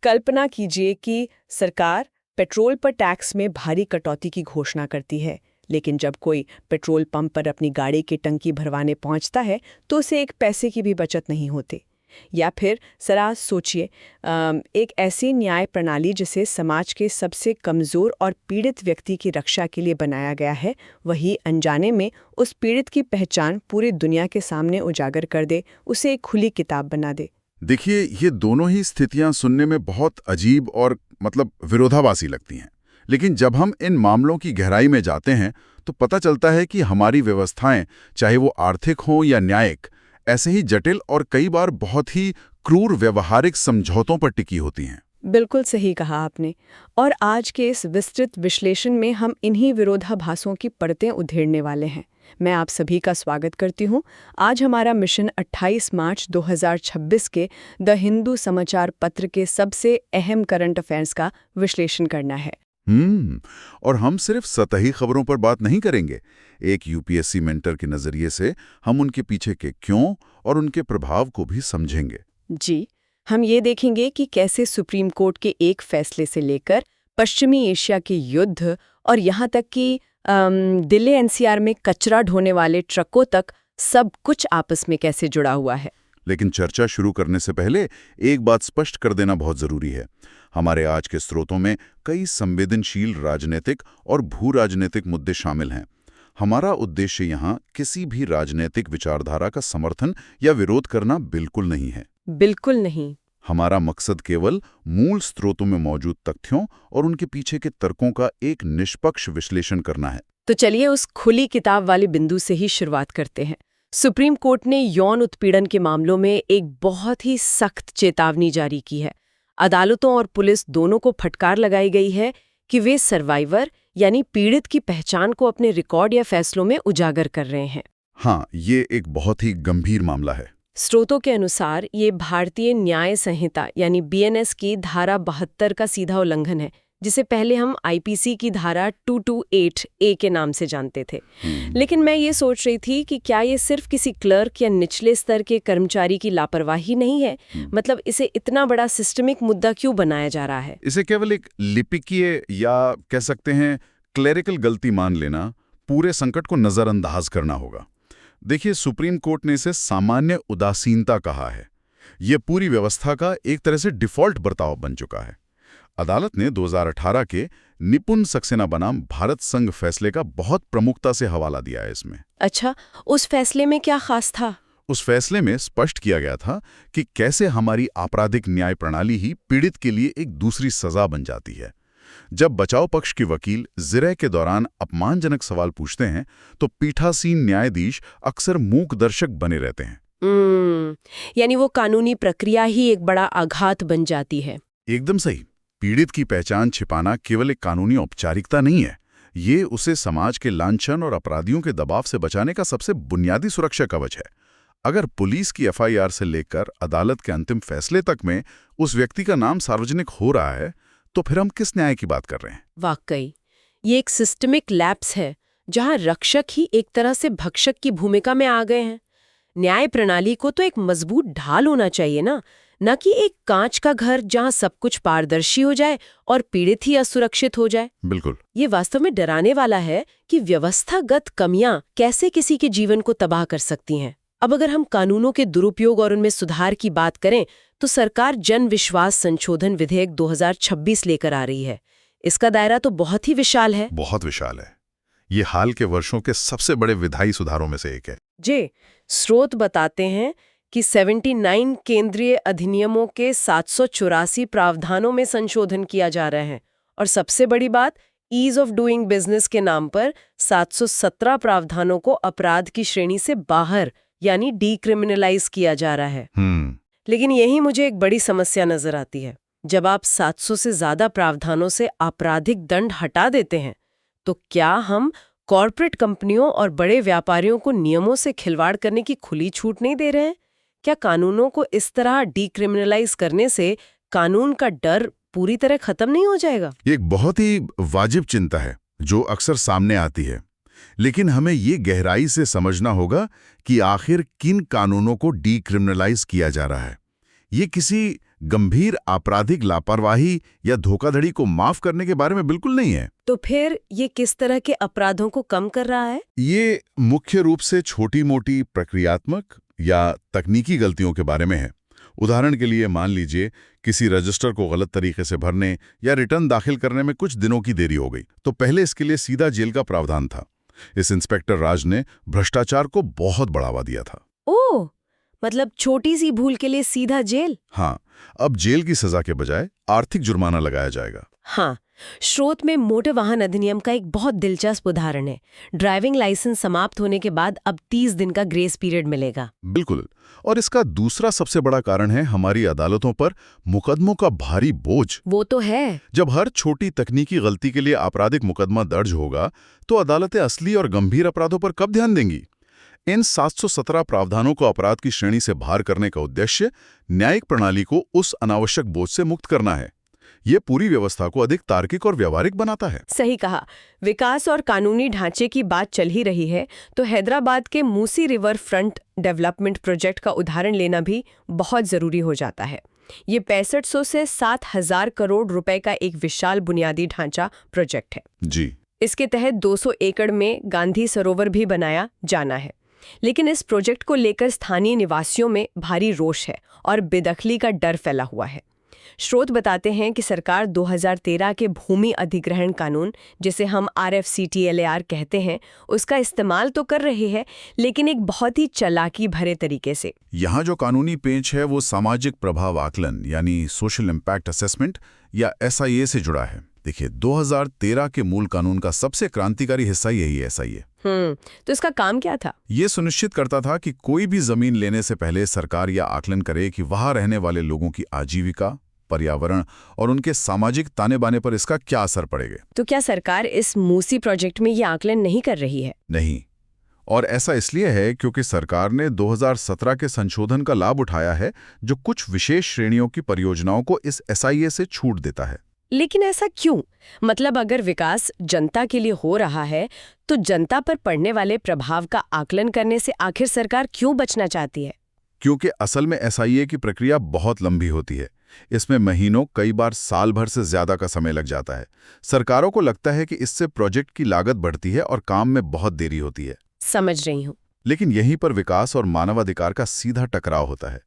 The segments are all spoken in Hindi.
कल्पना कीजिए कि सरकार पेट्रोल पर टैक्स में भारी कटौती की घोषणा करती है, लेकिन जब कोई पेट्रोल पंप पर अपनी गाड़ी की टंकी भरवाने पहुंचता है तो उसे एक पैसे की भी बचत नहीं होती। या फिर जरा सोचिए, एक ऐसी न्याय प्रणाली जिसे समाज के सबसे कमज़ोर और पीड़ित व्यक्ति की रक्षा के लिए बनाया गया है, वही अनजाने में उस पीड़ित की पहचान पूरी दुनिया के सामने उजागर कर दे, उसे एक खुली किताब बना दे। देखिए, ये दोनों ही स्थितियां सुनने में बहुत अजीब और विरोधाभासी लगती हैं। लेकिन जब हम इन मामलों की गहराई में जाते हैं तो पता चलता है कि हमारी व्यवस्थाएं, चाहे वो आर्थिक हों या न्यायिक, ऐसे ही जटिल और कई बार बहुत ही क्रूर व्यवहारिक समझौतों पर टिकी होती हैं। बिल्कुल सही कहा आपने। और आज के इस विस्तृत विश्लेषण में हम इन्हीं विरोधाभासों की परतें उधेड़ने वाले हैं। मैं आप सभी का स्वागत करती हूँ। आज हमारा मिशन 28 मार्च 2026 के द हिंदू समाचार पत्र के सबसे अहम करंट अफेयर्स का विश्लेषण करना है। और हम सिर्फ सतही खबरों पर बात नहीं करेंगे। एक यूपीएससी मेंटर के नजरिए से हम उनके पीछे के क्यों और उनके प्रभाव को भी समझेंगे। जी, हम ये देखेंगे कि कैसे सुप्रीम कोर्ट के एक फैसले से लेकर पश्चिमी एशिया के युद्ध और यहाँ तक कि दिल्ली एनसीआर में कचरा ढोने वाले ट्रकों तक सब कुछ आपस में कैसे जुड़ा हुआ है। लेकिन चर्चा शुरू करने से पहले एक बात स्पष्ट कर देना बहुत जरूरी है। हमारे आज के स्रोतों में कई संवेदनशील राजनीतिक और भू राजनीतिक मुद्दे शामिल हैं। हमारा उद्देश्य यहाँ किसी भी राजनीतिक विचारधारा का समर्थन या विरोध करना बिल्कुल नहीं है। बिल्कुल नहीं। हमारा मकसद केवल मूल स्रोतों में मौजूद तथ्यों और उनके पीछे के तर्कों का एक निष्पक्ष विश्लेषण करना है। तो चलिए उस खुली किताब वाले बिंदु से ही शुरुआत करते हैं। सुप्रीम कोर्ट ने यौन उत्पीड़न के मामलों में एक बहुत ही सख्त चेतावनी जारी की है। अदालतों और पुलिस दोनों को फटकार लगाई गई है कि वे सर्वाइवर यानी पीड़ित की पहचान को अपने रिकॉर्ड या फैसलों में उजागर कर रहे हैं। हाँ, ये एक बहुत ही गंभीर मामला है। स्रोतों के अनुसार ये भारतीय न्याय संहिता यानी बीएनएस की धारा 72 का सीधा उल्लंघन है, जिसे पहले हम आईपीसी की धारा 228A के नाम से जानते थे। लेकिन मैं ये सोच रही थी कि क्या ये सिर्फ किसी क्लर्क या निचले स्तर के कर्मचारी की लापरवाही नहीं है? मतलब इसे इतना बड़ा सिस्टमिक मुद्दा क्यों बनाया जा रहा है? इसे केवल एक लिपिकीय या कह सकते हैं क्लेरिकल गलती मान लेना पूरे संकट को नजरअंदाज करना होगा। देखिए, सुप्रीम कोर्ट ने इसे सामान्य उदासीनता कहा है। ये पूरी व्यवस्था का एक तरह से डिफॉल्ट बर्ताव बन चुका है। अदालत ने 2018 के निपुण सक्सेना बनाम भारत संघ फैसले का बहुत प्रमुखता से हवाला दिया है इसमें। अच्छा, उस फैसले में क्या खास था? उस फैसले में स्पष्ट किया गया था कि कैसे हमारी आपराधिक न्याय प्रणाली ही पीड़ित के लिए एक दूसरी सजा बन जाती है। जब बचाव पक्ष के वकील जिरह के दौरान अपमानजनक सवाल पूछते हैं तो पीठासीन न्यायाधीश अक्सर मूक दर्शक बने रहते हैं। यानी वो कानूनी प्रक्रिया ही एक बड़ा आघात बन जाती है। एकदम सही। पीड़ित की पहचान छिपाना केवल एक कानूनी औपचारिकता नहीं है, ये उसे समाज के लांछन और अपराधियों के दबाव से बचाने का सबसे बुनियादी सुरक्षा कवच है। अगर पुलिस की एफआईआर से लेकर अदालत के अंतिम फैसले तक में उस व्यक्ति का नाम सार्वजनिक हो रहा है तो फिर हम किस न्याय की बात कर रहे हैं? वाकई ये एक सिस्टमिक लैप्स है जहां रक्षक ही एक तरह से भक्षक की भूमिका में आ गए हैं। न्याय प्रणाली को तो एक मजबूत ढाल होना चाहिए न कि एक कांच का घर जहां सब कुछ पारदर्शी हो जाए और पीड़ित ही असुरक्षित हो जाए। बिल्कुल। ये वास्तव में डराने वाला है कि व्यवस्थागत कमियां कैसे किसी के जीवन को तबाह कर सकती हैं। अब अगर हम कानूनों के दुरुपयोग और उनमें सुधार की बात करें तो सरकार जन विश्वास संशोधन विधेयक 2026 लेकर आ रही है। इसका दायरा तो बहुत ही विशाल है। बहुत विशाल है। ये हाल के वर्षों के सबसे बड़े विधायी सुधारों में से एक है। जी, स्रोत बताते हैं कि 79 केंद्रीय अधिनियमों के 784 प्रावधानों में संशोधन किया जा रहा है और सबसे बड़ी बात, ईज ऑफ डूइंग बिजनेस के नाम पर 717 प्रावधानों को अपराध की श्रेणी से बाहर यानी डीक्रिमिनलाइज किया जा रहा है। लेकिन यही मुझे एक बड़ी समस्या नजर आती है। जब आप 700 से ज्यादा प्रावधानों से आपराधिक दंड हटा देते हैं तो क्या हम कॉर्पोरेट कंपनियों और बड़े व्यापारियों को नियमों से खिलवाड़ करने की खुली छूट नहीं दे रहे हैं? क्या कानूनों को इस तरह डीक्रिमिनलाइज करने से कानून का डर पूरी तरह खत्म नहीं हो जाएगा? ये एक बहुत ही वाजिब चिंता है जो अक्सर सामने आती है, लेकिन हमें ये गहराई से समझना होगा कि आखिर किन कानूनों को डीक्रिमिनलाइज किया जा रहा है। ये किसी गंभीर आपराधिक लापरवाही या धोखाधड़ी को माफ करने के बारे में बिल्कुल नहीं है। तो फिर ये किस तरह के अपराधों को कम कर रहा है? ये मुख्य रूप से छोटी-मोटी प्रक्रियात्मक या तकनीकी गलतियों के बारे में है। उदाहरण के लिए मान लीजिए किसी रजिस्टर को गलत तरीके से भरने या रिटर्न दाखिल करने में कुछ दिनों की देरी हो गई, तो पहले इसके लिए सीधा जेल का प्रावधान था। इस इंस्पेक्टर राज ने भ्रष्टाचार को बहुत बढ़ावा दिया था। ओह, मतलब छोटी सी भूल के लिए सीधा जेल? हाँ, अब जेल की सजा के बजाय आर्थिक जुर्माना लगाया जाएगा। हाँ, स्रोत में मोटर वाहन अधिनियम का एक बहुत दिलचस्प उदाहरण है। ड्राइविंग लाइसेंस समाप्त होने के बाद अब 30 दिन का ग्रेस पीरियड मिलेगा। बिल्कुल, और इसका दूसरा सबसे बड़ा कारण है हमारी अदालतों पर मुकदमों का भारी बोझ। वो तो है। जब हर छोटी तकनीकी गलती के लिए आपराधिक मुकदमा दर्ज होगा, तो अदालतें असली और गंभीर अपराधों पर कब ध्यान देंगी? इन 717 प्रावधानों को अपराध की श्रेणी से बाहर करने का उद्देश्य न्यायिक प्रणाली को उस अनावश्यक बोझ से मुक्त करना है। ये पूरी व्यवस्था को अधिक तार्किक और व्यावहारिक बनाता है। सही कहा। विकास और कानूनी ढांचे की बात चल ही रही है, तो हैदराबाद के Musi river front development project का उदाहरण लेना भी बहुत जरूरी हो जाता है। ये 6500 से 7000 करोड़ रुपए का एक विशाल बुनियादी ढांचा प्रोजेक्ट है। जी। इसके तहत 200 एकड़ में गांधी सरोवर भी बनाया जाना है। लेकिन इस प्रोजेक्ट को लेकर स्थानीय निवासियों में भारी रोष है और बेदखली का डर फैला हुआ है। स्रोत बताते हैं कि सरकार 2013 के भूमि अधिग्रहण कानून, जिसे हम RFCTLAR कहते हैं, उसका इस्तेमाल तो कर रही है, लेकिन एक बहुत ही चालाकी भरे तरीके से। यहाँ जो कानूनी पेंच है वो सामाजिक प्रभाव आकलन यानी सोशल इम्पैक्ट असेसमेंट या SIA से जुड़ा है। देखिए, 2013 के मूल कानून का सबसे क्रांतिकारी हिस्सा यही है, SIA। तो इसका काम क्या था? ये सुनिश्चित करता था कि कोई भी जमीन लेने से पहले सरकार यह आकलन करे कि वहां रहने वाले लोगों की आजीविका, पर्यावरण और उनके सामाजिक ताने बाने पर इसका क्या असर पड़ेगा। तो क्या सरकार इस मूसी प्रोजेक्ट में ये आकलन नहीं कर रही है? नहीं, और ऐसा इसलिए है क्योंकि सरकार ने 2017 के संशोधन का लाभ उठाया है, जो कुछ विशेष श्रेणियों की परियोजनाओं को इस SIA से छूट देता है। लेकिन ऐसा क्यों? मतलब अगर विकास जनता के लिए हो रहा है, तो जनता पर पड़ने वाले प्रभाव का आकलन करने से आखिर सरकार क्यों बचना चाहती है? क्योंकि असल में SIA की प्रक्रिया बहुत लंबी होती है। इसमें महीनों, कई बार साल भर से ज्यादा का समय लग जाता है। सरकारों को लगता है कि इससे प्रोजेक्ट की लागत बढ़ती है और काम में बहुत देरी होती है। समझ रही हूँ। लेकिन यहीं पर विकास और मानवाधिकार का सीधा टकराव होता है।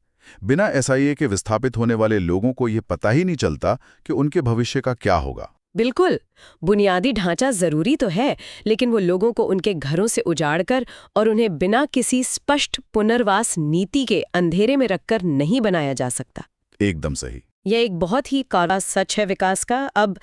बिना SIA के विस्थापित होने वाले लोगों को ये पता ही नहीं चलता कि उनके भविष्य का क्या होगा। बिल्कुल, बुनियादी ढांचा जरूरी तो है, लेकिन वो लोगों को उनके घरों से उजाड़कर और उन्हें बिना किसी स्पष्ट पुनर्वास नीति के अंधेरे में रखकर नहीं बनाया जा सकता। एकदम सही। यह एक बहुत ही कड़ा सच है विकास का। अब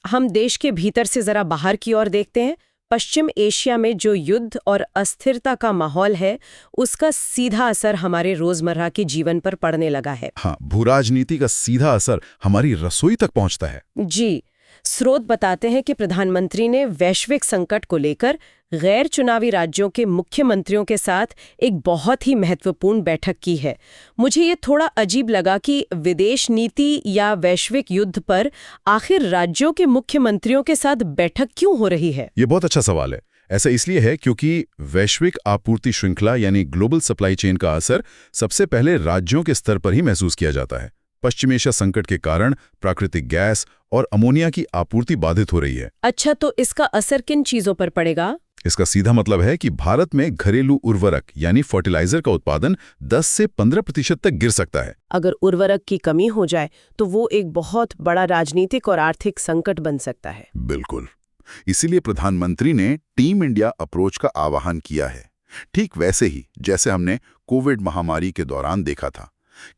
हम देश के भीतर से जरा बाहर की ओर देखते हैं। पश्चिम एशिया में जो युद्ध और अस्थिरता का माहौल है, उसका सीधा असर हमारे रोजमर्रा के जीवन पर पड़ने लगा है। हाँ, भूराजनीति का सीधा असर हमारी रसोई तक पहुंचता है। जी। स्रोत बताते हैं कि प्रधानमंत्री ने वैश्विक संकट को लेकर गैर चुनावी राज्यों के मुख्यमंत्रियों के साथ एक बहुत ही महत्वपूर्ण बैठक की है। मुझे ये थोड़ा अजीब लगा कि विदेश नीति या वैश्विक युद्ध पर आखिर राज्यों के मुख्यमंत्रियों के साथ बैठक क्यों हो रही है? ये बहुत अच्छा सवाल है। ऐसा इसलिए है क्योंकि वैश्विक आपूर्ति श्रृंखला यानी ग्लोबल सप्लाई चेन का असर सबसे पहले राज्यों के स्तर पर ही महसूस किया जाता है। पश्चिम एशिया संकट के कारण प्राकृतिक गैस और अमोनिया की आपूर्ति बाधित हो रही है। अच्छा, तो इसका असर किन चीजों पर पड़ेगा? इसका सीधा मतलब है कि भारत में घरेलू उर्वरक यानी फर्टिलाइजर का उत्पादन 10 से 15% तक गिर सकता है। अगर उर्वरक की कमी हो जाए तो वो एक बहुत बड़ा राजनीतिक और आर्थिक संकट बन सकता है। बिल्कुल, इसीलिए प्रधानमंत्री ने टीम इंडिया अप्रोच का आह्वान किया है। ठीक वैसे ही जैसे हमने कोविड महामारी के दौरान देखा था।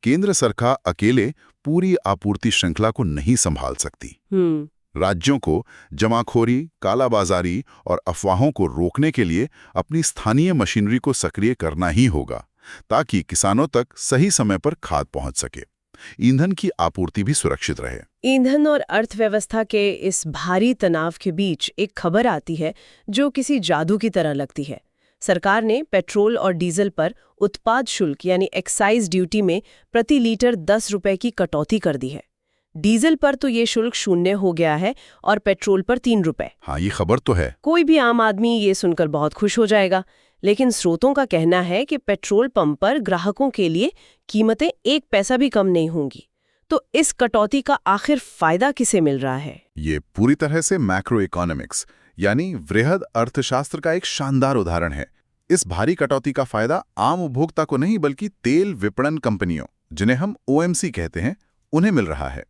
केंद्र सरकार अकेले पूरी आपूर्ति श्रृंखला को नहीं संभाल सकती। राज्यों को जमाखोरी, कालाबाजारी और अफवाहों को रोकने के लिए अपनी स्थानीय मशीनरी को सक्रिय करना ही होगा, ताकि किसानों तक सही समय पर खाद पहुंच सके, ईंधन की आपूर्ति भी सुरक्षित रहे। ईंधन और अर्थव्यवस्था के इस भारी तनाव के बीच एक खबर आती है जो किसी जादू की तरह लगती है। सरकार ने पेट्रोल और डीजल पर उत्पाद शुल्क यानी एक्साइज ड्यूटी में प्रति लीटर 10 रुपए की कटौती कर दी है। डीजल पर तो ये शुल्क 0 हो गया है और पेट्रोल पर 3 रुपए। हाँ, ये खबर तो है। कोई भी आम आदमी ये सुनकर बहुत खुश हो जाएगा, लेकिन स्रोतों का कहना है कि पेट्रोल पंप पर ग्राहकों के लिए कीमतें 1 पैसा भी कम नहीं होंगी। तो इस कटौती का आखिर फायदा किसे मिल रहा है? ये पूरी तरह से मैक्रो इकोनॉमिक्स यानी वृहद अर्थशास्त्र का एक शानदार उदाहरण है। इस भारी कटौती का फायदा आम उपभोक्ता को नहीं बल्कि तेल विपणन कंपनियों, जिन्हें हम ओएमसी कहते हैं, उन्हें मिल रहा है,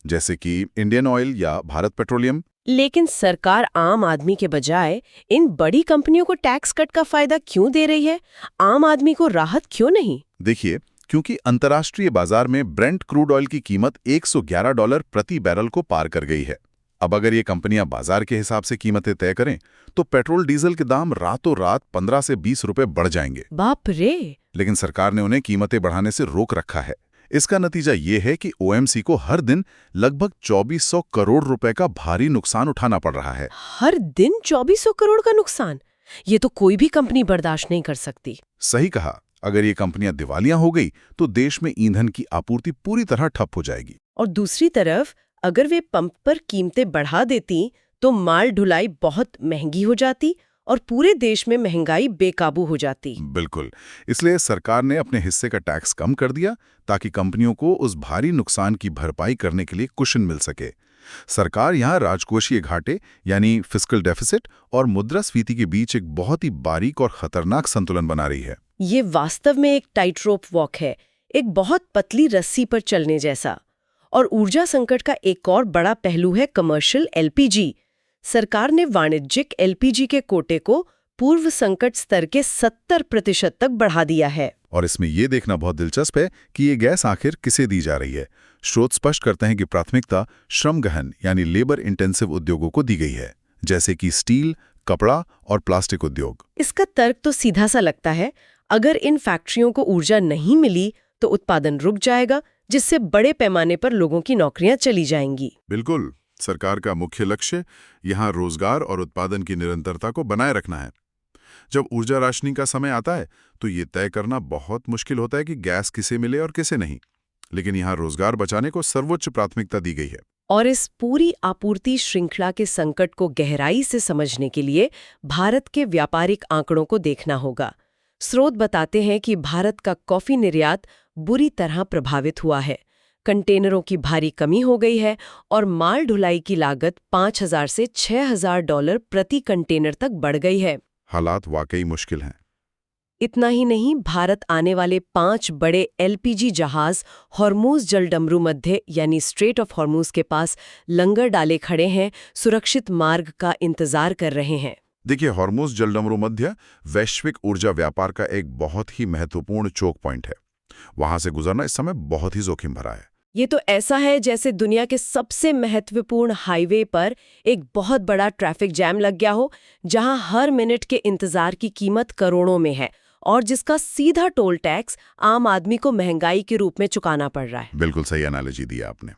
जैसे कि इंडियन ऑयल या भारत पेट्रोलियम। लेकिन सरकार आम आदमी के बजाय इन बड़ी कंपनियों को टैक्स कट का फायदा क्यों दे रही है? आम आदमी को राहत क्यों नहीं? देखिए, क्योंकि अंतर्राष्ट्रीय बाजार में ब्रेंट क्रूड ऑयल की कीमत $111 प्रति बैरल को पार कर गई है। अब अगर ये कंपनियां बाजार के हिसाब से कीमतें तय करें तो पेट्रोल डीजल के दाम रातों रात 15 से 20 रुपए बढ़ जाएंगे। बाप रे! लेकिन सरकार ने उन्हें कीमतें बढ़ाने से रोक रखा है। इसका नतीजा ये है कि ओएमसी को हर दिन लगभग 2400 करोड़ रुपए का भारी नुकसान उठाना पड़ रहा है। हर दिन 2400 करोड़ का नुकसान? ये तो कोई भी कंपनी बर्दाश्त नहीं कर सकती। सही कहा। अगर ये कंपनियां दिवालिया हो गई तो देश में ईंधन की आपूर्ति पूरी तरह ठप हो जाएगी। और दूसरी तरफ अगर वे पंप पर कीमतें बढ़ा देती तो माल ढुलाई बहुत महंगी हो जाती और पूरे देश में महंगाई बेकाबू हो जाती। बिल्कुल। इसलिए सरकार ने अपने हिस्से का टैक्स कम कर दिया ताकि कंपनियों को उस भारी नुकसान की भरपाई करने के लिए कुशन मिल सके। सरकार यहाँ राजकोषीय घाटे यानी फिस्कल डेफिसिट और मुद्रास्फीति के बीच एक बहुत ही बारीक और खतरनाक संतुलन बना रही है। ये वास्तव में एक टाइट रोप वॉक है, एक बहुत पतली रस्सी पर चलने जैसा। और ऊर्जा संकट का एक और बड़ा पहलू है कमर्शियल एलपीजी। सरकार ने वाणिज्यिक एलपीजी के कोटे को पूर्व संकट स्तर के 70% तक बढ़ा दिया है। और इसमें यह देखना बहुत दिलचस्प है कि ये गैस आखिर किसे दी जा रही है। स्रोत स्पष्ट करते हैं कि प्राथमिकता श्रम गहन यानी लेबर इंटेंसिव उद्योगों को दी गई है, जैसे कि स्टील, कपड़ा और प्लास्टिक उद्योग। इसका तर्क तो सीधा सा लगता है, अगर इन फैक्ट्रियों को ऊर्जा नहीं मिली तो उत्पादन रुक जाएगा, जिससे बड़े पैमाने पर लोगों की नौकरियां चली जाएंगी। बिल्कुल। सरकार का मुख्य लक्ष्य यहाँ रोजगार और उत्पादन की निरंतरता को बनाए रखना है। जब ऊर्जा राशनिंग का समय आता है तो ये तय करना बहुत मुश्किल होता है कि गैस किसे मिले और किसे नहीं, लेकिन यहाँ रोजगार बचाने को सर्वोच्च प्राथमिकता दी गई है। और इस पूरी आपूर्ति श्रृंखला के संकट को गहराई से समझने के लिए भारत के व्यापारिक आंकड़ों को देखना होगा। स्रोत बताते हैं कि भारत का कॉफी निर्यात बुरी तरह प्रभावित हुआ है। कंटेनरों की भारी कमी हो गई है और माल ढुलाई की लागत $5000 से $6000 प्रति कंटेनर तक बढ़ गई है। हालात वाकई मुश्किल हैं। इतना ही नहीं, भारत आने वाले 5 बड़े एलपीजी जहाज हॉर्मुज जलडमरू मध्य यानी स्ट्रेट ऑफ हॉर्मुज के पास लंगर डाले खड़े हैं, सुरक्षित मार्ग का इंतजार कर रहे हैं। देखिए, हॉर्मुज जलडमरू मध्य वैश्विक ऊर्जा व्यापार का एक बहुत ही महत्वपूर्ण चोक पॉइंट है। वहां से गुजरना इस समय बहुत ही जोखिम भरा है। ये तो ऐसा है जैसे दुनिया के सबसे महत्वपूर्ण हाईवे पर एक बहुत बड़ा ट्रैफिक जैम लग गया हो, जहां हर मिनट के इंतजार की कीमत करोड़ों में है और जिसका सीधा टोल टैक्स आम आदमी को महंगाई के रूप में चुकाना पड़ रहा है। बिल्कुल सही एनालॉजी दी आपने।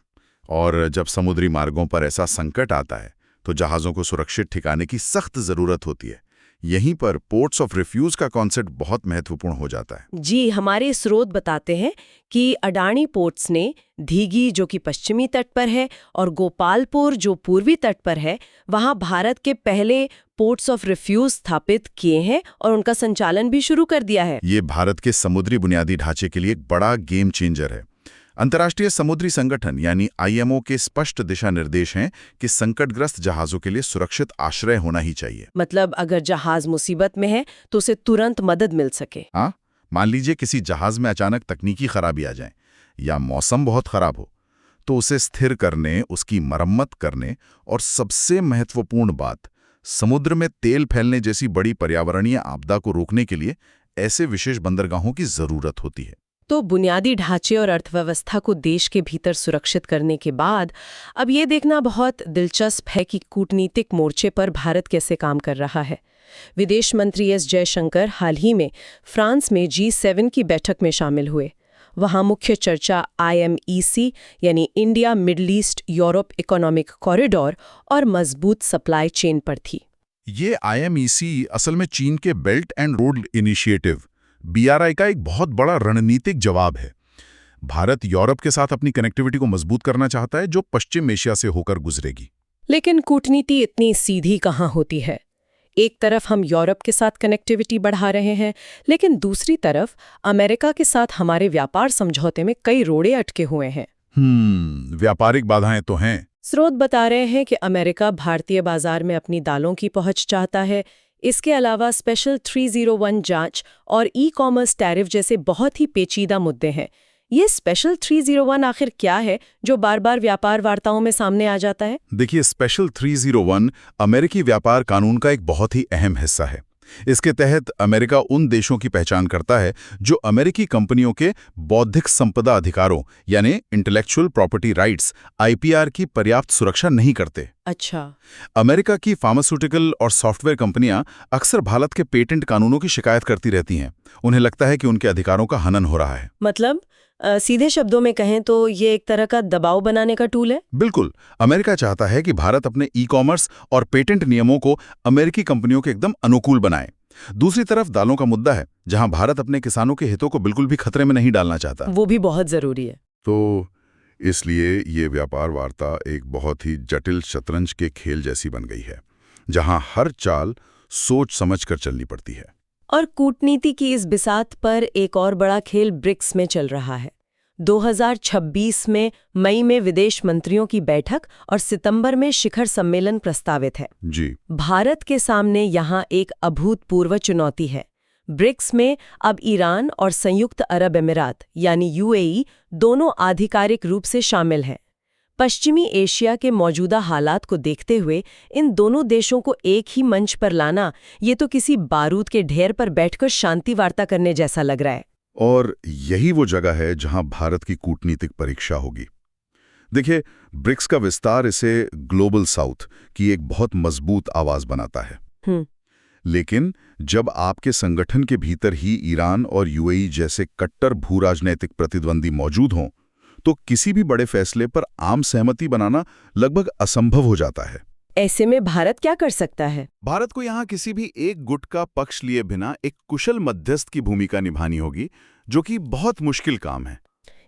और जब समुद्री मार्गों पर ऐसा संकट आता है तो जहाज़ों को सुरक्षित ठिकाने की सख्त जरूरत होती है। यहीं पर पोर्ट्स ऑफ रिफ्यूज का कॉन्सेप्ट बहुत महत्वपूर्ण हो जाता है। जी, हमारे स्रोत बताते हैं कि अडानी पोर्ट्स ने धीगी, जो कि पश्चिमी तट पर है, और गोपालपुर, जो पूर्वी तट पर है, वहां भारत के पहले पोर्ट्स ऑफ रिफ्यूज स्थापित किए हैं और उनका संचालन भी शुरू कर दिया है। ये भारत के समुद्री बुनियादी ढांचे के लिए एक बड़ा गेम चेंजर है। अंतर्राष्ट्रीय समुद्री संगठन यानी आईएमओ के स्पष्ट दिशा निर्देश हैं कि संकटग्रस्त जहाजों के लिए सुरक्षित आश्रय होना ही चाहिए। मतलब अगर जहाज मुसीबत में है तो उसे तुरंत मदद मिल सके। हाँ, मान लीजिए किसी जहाज में अचानक तकनीकी खराबी आ जाए या मौसम बहुत खराब हो, तो उसे स्थिर करने, उसकी मरम्मत करने और सबसे महत्वपूर्ण बात, समुद्र में तेल फैलने जैसी बड़ी पर्यावरणीय आपदा को रोकने के लिए ऐसे विशेष बंदरगाहों की जरूरत होती है। तो बुनियादी ढांचे और अर्थव्यवस्था को देश के भीतर सुरक्षित करने के बाद अब ये देखना बहुत दिलचस्प है कि कूटनीतिक मोर्चे पर भारत कैसे काम कर रहा है। विदेश मंत्री एस जयशंकर हाल ही में फ्रांस में G7 की बैठक में शामिल हुए। वहां मुख्य चर्चा IMEC यानी India middle east Europe economic corridor और मजबूत सप्लाई चेन पर थी। ये IMEC असल में चीन के belt and road initiative BRI का एक बहुत बड़ा रणनीतिक जवाब है। भारत यूरोप के साथ अपनी कनेक्टिविटी को मजबूत करना चाहता है, जो पश्चिम एशिया से होकर गुजरेगी। लेकिन कूटनीति इतनी सीधी कहाँ होती है? एक तरफ हम यूरोप के साथ कनेक्टिविटी बढ़ा रहे हैं, लेकिन दूसरी तरफ अमेरिका के साथ हमारे व्यापार समझौते में कई रोड़े अटके हुए हैं। व्यापारिक बाधाएं तो हैं। स्रोत बता रहे हैं कि अमेरिका भारतीय बाजार में अपनी दालों की पहुंच चाहता है। इसके अलावा स्पेशल 301 जांच और ई-कॉमर्स टैरिफ जैसे बहुत ही पेचीदा मुद्दे हैं। ये स्पेशल 301 आखिर क्या है जो बार बार व्यापार वार्ताओं में सामने आ जाता है? देखिए, स्पेशल 301 अमेरिकी व्यापार कानून का एक बहुत ही अहम हिस्सा है। इसके तहत अमेरिका उन देशों की पहचान करता है जो अमेरिकी कंपनियों के बौद्धिक संपदा अधिकारों यानी इंटेलेक्चुअल प्रॉपर्टी राइट्स (IPR) की पर्याप्त सुरक्षा नहीं करते। अच्छा। अमेरिका की फार्मास्यूटिकल और सॉफ्टवेयर कंपनियां अक्सर भारत के पेटेंट कानूनों की शिकायत करती रहती हैं। उन्हें लगता है कि उनके अधिकारों का हनन हो रहा है। मतलब सीधे शब्दों में कहें तो ये एक तरह का दबाव बनाने का टूल है? बिल्कुल। अमेरिका चाहता है कि भारत अपने ई-कॉमर्स और पेटेंट नियमों को अमेरिकी कंपनियों के एकदम अनुकूल बनाए। दूसरी तरफ दालों का मुद्दा है, जहां भारत अपने किसानों के हितों को बिल्कुल भी खतरे में नहीं डालना चाहता। वो भी बहुत जरूरी है। तो इसलिए ये व्यापार वार्ता एक बहुत ही जटिल शतरंज के खेल जैसी बन गई है, जहां हर चाल सोच समझ कर चलनी पड़ती है। और कूटनीति की इस बिसात पर एक और बड़ा खेल ब्रिक्स में चल रहा है। 2026 में मई में विदेश मंत्रियों की बैठक और सितंबर में शिखर सम्मेलन प्रस्तावित है। जी। भारत के सामने यहाँ एक अभूतपूर्व चुनौती है। ब्रिक्स में अब ईरान और संयुक्त अरब अमीरात यानी UAE दोनों आधिकारिक रूप से शामिल हैं। पश्चिमी एशिया के मौजूदा हालात को देखते हुए इन दोनों देशों को एक ही मंच पर लाना ये तो किसी बारूद के ढेर पर बैठकर शांति वार्ता करने जैसा लग रहा है। और यही वो जगह है जहां भारत की कूटनीतिक परीक्षा होगी। देखिए, ब्रिक्स का विस्तार इसे ग्लोबल साउथ की एक बहुत मजबूत आवाज बनाता है। लेकिन जब आपके संगठन के भीतर ही ईरान और UAE जैसे कट्टर भूराजनैतिक प्रतिद्वंदी मौजूद हों, तो किसी भी बड़े फैसले पर आम सहमति बनाना लगभग असंभव हो जाता है। ऐसे में भारत क्या कर सकता है? भारत को यहाँ किसी भी एक गुट का पक्ष लिए बिना एक कुशल मध्यस्थ की भूमिका निभानी होगी, जो कि बहुत मुश्किल काम है।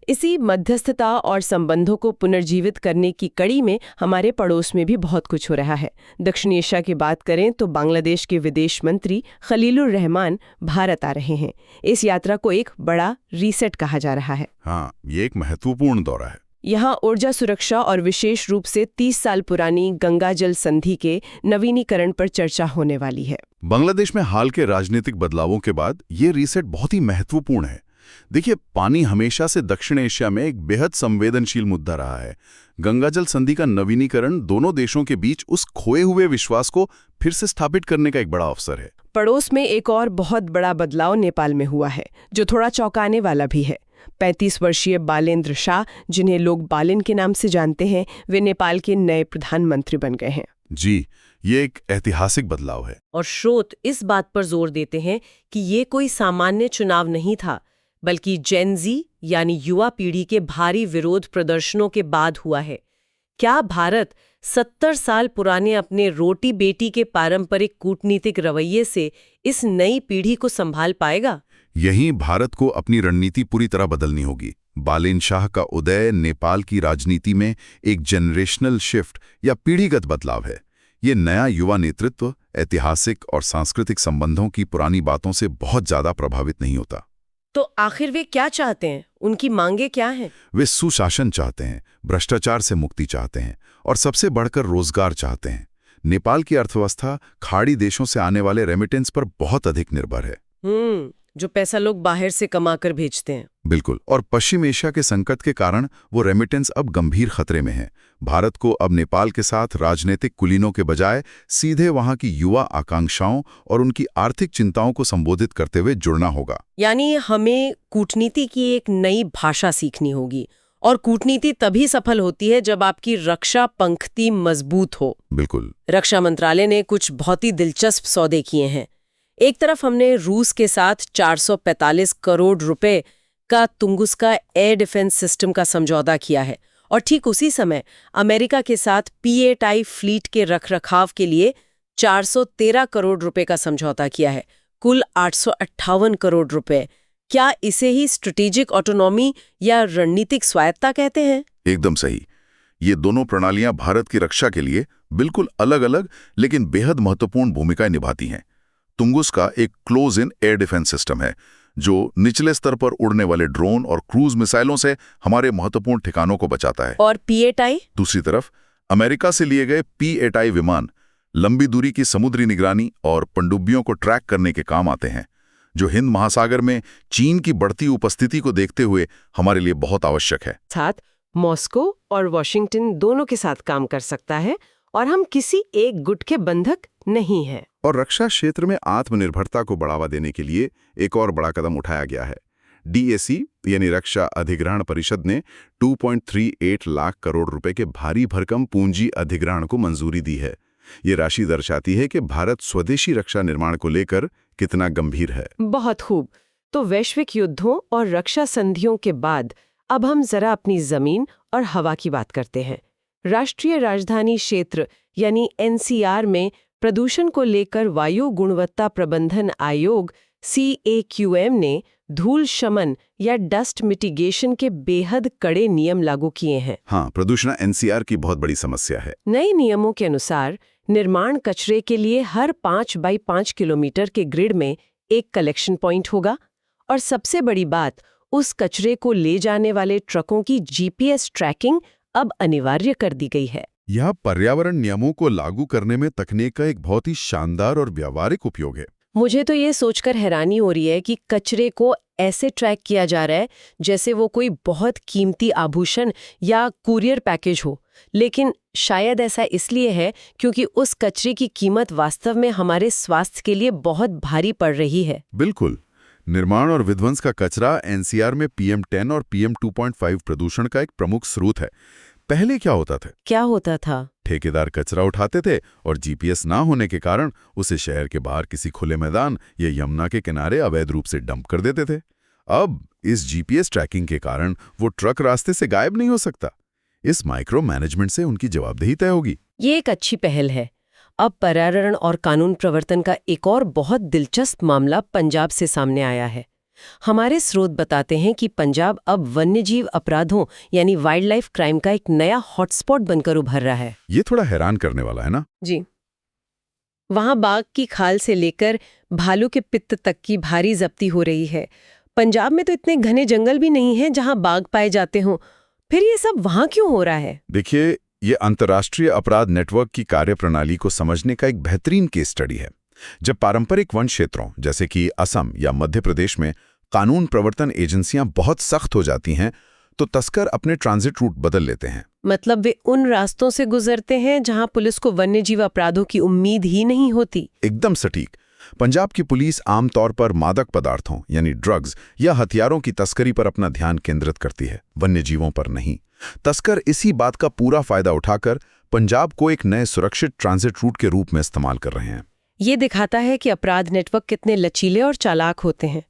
इसी मध्यस्थता और संबंधों को पुनर्जीवित करने की कड़ी में हमारे पड़ोस में भी बहुत कुछ हो रहा है। दक्षिण एशिया की बात करें तो बांग्लादेश के विदेश मंत्री खलीलुर रहमान भारत आ रहे हैं। इस यात्रा को एक बड़ा रीसेट कहा जा रहा है। हाँ, ये एक महत्वपूर्ण दौरा है। यहाँ ऊर्जा सुरक्षा और विशेष रूप से 30 साल पुरानी गंगा जल संधि के नवीनीकरण पर चर्चा होने वाली है। बांग्लादेश में हाल के राजनीतिक बदलावों के बाद ये रीसेट बहुत ही महत्वपूर्ण है। देखिए, पानी हमेशा से दक्षिण एशिया में एक बेहद संवेदनशील मुद्दा रहा है। गंगा जल संधि का नवीनीकरण दोनों देशों के बीच उस खोए हुए विश्वास को फिर से स्थापित करने का एक बड़ा अवसर है। पड़ोस में एक और बहुत बड़ा बदलाव नेपाल में हुआ है, जो थोड़ा चौंकाने वाला भी है। 35 वर्षीय बालेंद्र शाह, जिन्हें लोग बालेन के नाम से जानते हैं, वे नेपाल के नए प्रधानमंत्री बन गए हैं। जी, ये एक ऐतिहासिक बदलाव है। और स्रोत इस बात पर जोर देते हैं कि ये कोई सामान्य चुनाव नहीं था, बल्कि जेन ज़ी यानी युवा पीढ़ी के भारी विरोध प्रदर्शनों के बाद हुआ है। क्या भारत 70 साल पुराने अपने रोटी बेटी के पारंपरिक कूटनीतिक रवैये से इस नई पीढ़ी को संभाल पाएगा? यहीं भारत को अपनी रणनीति पूरी तरह बदलनी होगी। बालेन शाह का उदय नेपाल की राजनीति में एक जनरेशनल शिफ्ट या पीढ़ीगत बदलाव है। ये नया युवा नेतृत्व ऐतिहासिक और सांस्कृतिक संबंधों की पुरानी बातों से बहुत ज्यादा प्रभावित नहीं होता। तो आखिर वे क्या चाहते हैं? उनकी मांगे क्या हैं? वे सुशासन चाहते हैं, भ्रष्टाचार से मुक्ति चाहते हैं और सबसे बढ़कर रोजगार चाहते हैं। नेपाल की अर्थव्यवस्था खाड़ी देशों से आने वाले रेमिटेंस पर बहुत अधिक निर्भर है। जो पैसा लोग बाहर से कमाकर भेजते हैं। बिल्कुल। और पश्चिम एशिया के संकट के कारण वो रेमिटेंस अब गंभीर खतरे में है। भारत को अब नेपाल के साथ राजनीतिक कुलीनों के बजाय सीधे वहां की युवा आकांक्षाओं और उनकी आर्थिक चिंताओं को संबोधित करते हुए जुड़ना होगा। यानी हमें कूटनीति की एक नई भाषा सीखनी होगी। और कूटनीति तभी सफल होती है जब आपकी रक्षा पंक्ति मजबूत हो। बिल्कुल। रक्षा मंत्रालय ने कुछ बहुत ही दिलचस्प सौदे किए हैं। एक तरफ हमने रूस के साथ 445 करोड़ रुपए का तुंगुस्का एयर डिफेंस सिस्टम का समझौता किया है, और ठीक उसी समय अमेरिका के साथ P-8I फ्लीट के रखरखाव के लिए 413 करोड़ रुपए का समझौता किया है। कुल 858 करोड़ रुपए। क्या इसे ही स्ट्रेटेजिक ऑटोनॉमी या रणनीतिक स्वायत्ता कहते हैं? एकदम सही। ये दोनों प्रणालियां भारत की रक्षा के लिए बिल्कुल अलग-अलग लेकिन बेहद महत्वपूर्ण भूमिकाएं निभाती हैं। तुंगुस्का एक close in air defence system है जो निचले स्तर पर उड़ने वाले ड्रोन और क्रूज मिसाइलों से हमारे महत्वपूर्ण ठिकानों को बचाता है। और P-8I? दूसरी तरफ अमेरिका से लिए गए P-8I विमान लंबी दूरी की समुद्री निगरानी और पनडुब्बियों को ट्रैक करने के काम आते हैं, जो हिंद महासागर में चीन की बढ़ती उपस्थिति को देखते हुए हमारे लिए बहुत आवश्यक है। साथ मॉस्को और वॉशिंगटन दोनों के साथ काम कर सकता है और हम किसी एक गुट के बंधक नहीं हैं। और रक्षा क्षेत्र में आत्मनिर्भरता को बढ़ावा देने के लिए एक और बड़ा कदम उठाया गया है। DAC यानी रक्षा अधिग्रहण परिषद ने 2.38 लाख करोड़ रुपए के भारी भरकम पूंजी अधिग्रहण को मंजूरी दी है। ये राशि दर्शाती है कि भारत स्वदेशी रक्षा निर्माण को लेकर कितना गंभीर है। बहुत खूब। तो वैश्विक युद्धों और रक्षा संधियों के बाद अब हम जरा अपनी जमीन और हवा की बात करते हैं। राष्ट्रीय राजधानी क्षेत्र यानी NCR में प्रदूषण को लेकर वायु गुणवत्ता प्रबंधन आयोग CAQM ने धूल शमन या डस्ट मिटिगेशन के बेहद कड़े नियम लागू किए हैं। हाँ, प्रदूषण NCR की बहुत बड़ी समस्या है। नए नियमों के अनुसार निर्माण कचरे के लिए हर 5 बाई 5 किलोमीटर के ग्रिड में एक कलेक्शन पॉइंट होगा और सबसे बड़ी बात, उस कचरे को ले जाने वाले ट्रकों की GPS ट्रैकिंग अब अनिवार्य कर दी गई है। यह पर्यावरण नियमों को लागू करने में तकनीक का एक बहुत ही शानदार और व्यावहारिक उपयोग है। मुझे तो ये सोचकर हैरानी हो रही है कि कचरे को ऐसे ट्रैक किया जा रहा है जैसे वो कोई बहुत कीमती आभूषण या कुरियर पैकेज हो। लेकिन शायद ऐसा इसलिए है क्योंकि उस कचरे की कीमत वास्तव में हमारे स्वास्थ्य के लिए बहुत भारी पड़ रही है। बिल्कुल। निर्माण और विध्वंस का कचरा NCR में PM10 और PM2.5 प्रदूषण का एक प्रमुख स्रोत है। पहले क्या होता था? ठेकेदार कचरा उठाते थे और GPS ना होने के कारण उसे शहर के बाहर किसी खुले मैदान या यमुना के किनारे अवैध रूप से डंप कर देते थे। अब इस GPS ट्रैकिंग के कारण वो ट्रक रास्ते से गायब नहीं हो सकता। इस माइक्रो मैनेजमेंट से उनकी जवाबदेही तय होगी। ये एक अच्छी पहल है। अब पर्यावरण और कानून प्रवर्तन का एक और बहुत दिलचस्प मामला पंजाब से सामने आया है। हमारे स्रोत बताते हैं कि पंजाब अब वन्यजीव अपराधों यानी वाइल्ड लाइफ क्राइम का एक नया हॉटस्पॉट बनकर उभर रहा है। ये थोड़ा हैरान करने वाला है ना? जी। वहां बाघ की खाल से लेकर भालू के पित्त तक की भारी जब्ती हो रही है। पंजाब में तो इतने घने जंगल भी नहीं हैं जहां बाघ पाए जाते हों। फिर ये सब वहां क्यों हो रहा है? देखिए, ये अंतर्राष्ट्रीय अपराध नेटवर्क की कार्यप्रणाली को समझने का एक बेहतरीन केस स्टडी है। जब पारंपरिक वन क्षेत्रों जैसे कि असम या मध्य प्रदेश में कानून प्रवर्तन एजेंसियां बहुत सख्त हो जाती हैं, तो तस्कर अपने ट्रांजिट रूट बदल लेते हैं। मतलब वे उन रास्तों से गुजरते हैं जहां पुलिस को वन्यजीव अपराधों की उम्मीद ही नहीं होती। एकदम सटीक। पंजाब की पुलिस आमतौर पर मादक पदार्थों यानी ड्रग्स या हथियारों की तस्करी पर अपना ध्यान केंद्रित करती है, वन्यजीवों पर नहीं। तस्कर इसी बात का पूरा फायदा उठाकर पंजाब को एक नए सुरक्षित ट्रांजिट रूट के रूप में इस्तेमाल कर रहे हैं। ये दिखाता है कि अपराध नेटवर्क कितने लचीले और चालाक होते हैं।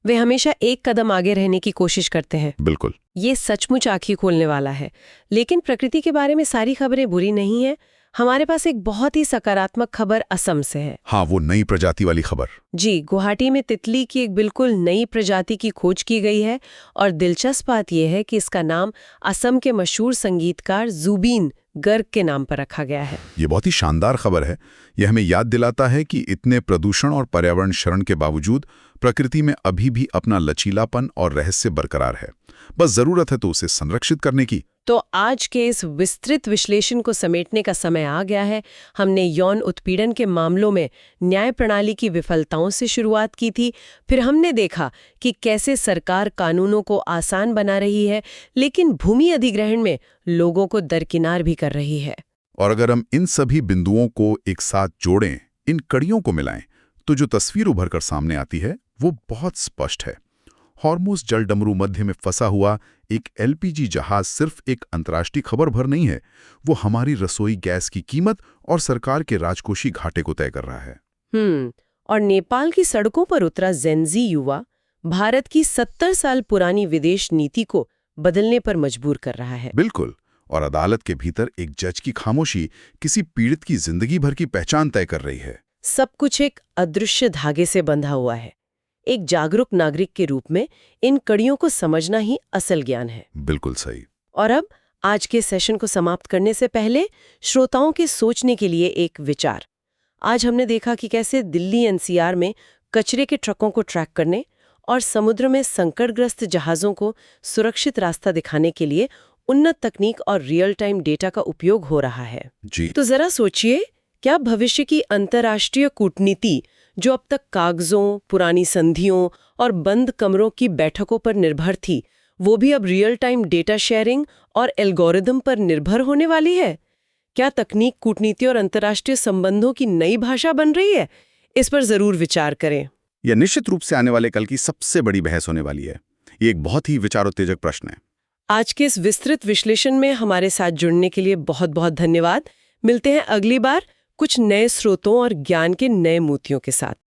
वे हमेशा एक कदम आगे रहने की कोशिश करते हैं। बिल्कुल। ये सचमुच आंखें खोलने वाला है। लेकिन प्रकृति के बारे में सारी खबरें बुरी नहीं है। हमारे पास एक बहुत ही सकारात्मक खबर असम से है। हाँ, वो नई प्रजाति वाली खबर। जी, गुवाहाटी में तितली की एक बिल्कुल नई प्रजाति की खोज की गई है और दिलचस्प बात यह है कि इसका नाम असम के मशहूर संगीतकार जुबीन गर्ग के नाम पर रखा गया है। ये बहुत ही शानदार खबर है। यह हमें याद दिलाता है कि इतने प्रदूषण और पर्यावरण शरण के बावजूद प्रकृति में अभी भी अपना लचीलापन और रहस्य बरकरार है। बस जरूरत है तो उसे संरक्षित करने की। तो आज के इस विस्तृत विश्लेषण को समेटने का समय आ गया है। हमने यौन उत्पीड़न के मामलों में न्याय प्रणाली की विफलताओं से शुरुआत की थी। फिर हमने देखा कि कैसे सरकार कानूनों को आसान बना रही है, लेकिन भूमि अधिग्रहण में लोगों को दरकिनार भी कर रही है। और अगर हम इन सभी बिंदुओं को एक साथ जोड़ें, इन कड़ियों को मिलाएं, तो जो तस्वीर उभर कर सामने आती है वो बहुत स्पष्ट है। हॉर्मुज़ जलडमरू मध्य में फंसा हुआ एक LPG जहाज सिर्फ एक अंतर्राष्ट्रीय खबर भर नहीं है, वो हमारी रसोई गैस की कीमत और सरकार के राजकोषीय घाटे को तय कर रहा है। और नेपाल की सड़कों पर उतरा जेनजी युवा भारत की 70 साल पुरानी विदेश नीति को बदलने पर मजबूर कर रहा है। बिल्कुल। और अदालत के भीतर एक जज की खामोशी किसी पीड़ित की जिंदगी भर की पहचान तय कर रही है। सब कुछ एक अदृश्य धागे से बंधा हुआ है। एक जागरूक नागरिक के रूप में इन कड़ियों को समझना ही असल ज्ञान है। बिल्कुल सही। और अब आज के सेशन को समाप्त करने से पहले श्रोताओं के सोचने के लिए एक विचार। आज हमने देखा कि कैसे दिल्ली NCR में कचरे के ट्रकों को ट्रैक करने और समुद्र में संकटग्रस्त जहाज़ों को सुरक्षित रास्ता दिखाने के लिए उन्नत तकनीक और रियल टाइम डेटा का उपयोग हो रहा है। जी। तो जरा सोचिए, क्या भविष्य की अंतर्राष्ट्रीय कूटनीति, जो अब तक कागजों, पुरानी संधियों और बंद कमरों की बैठकों पर निर्भर थी, वो भी अब रियल टाइम डेटा शेयरिंग और एल्गोरिदम पर निर्भर होने वाली है? क्या तकनीक कूटनीति और अंतर्राष्ट्रीय संबंधों की नई भाषा बन रही है? इस पर जरूर विचार करें। यह निश्चित रूप से आने वाले कल की सबसे बड़ी बहस होने वाली है। ये एक बहुत ही विचारोत्तेजक प्रश्न है। आज के इस विस्तृत विश्लेषण में हमारे साथ जुड़ने के लिए बहुत बहुत धन्यवाद। मिलते हैं अगली बार कुछ नए स्रोतों और ज्ञान के नए मोतियों के साथ।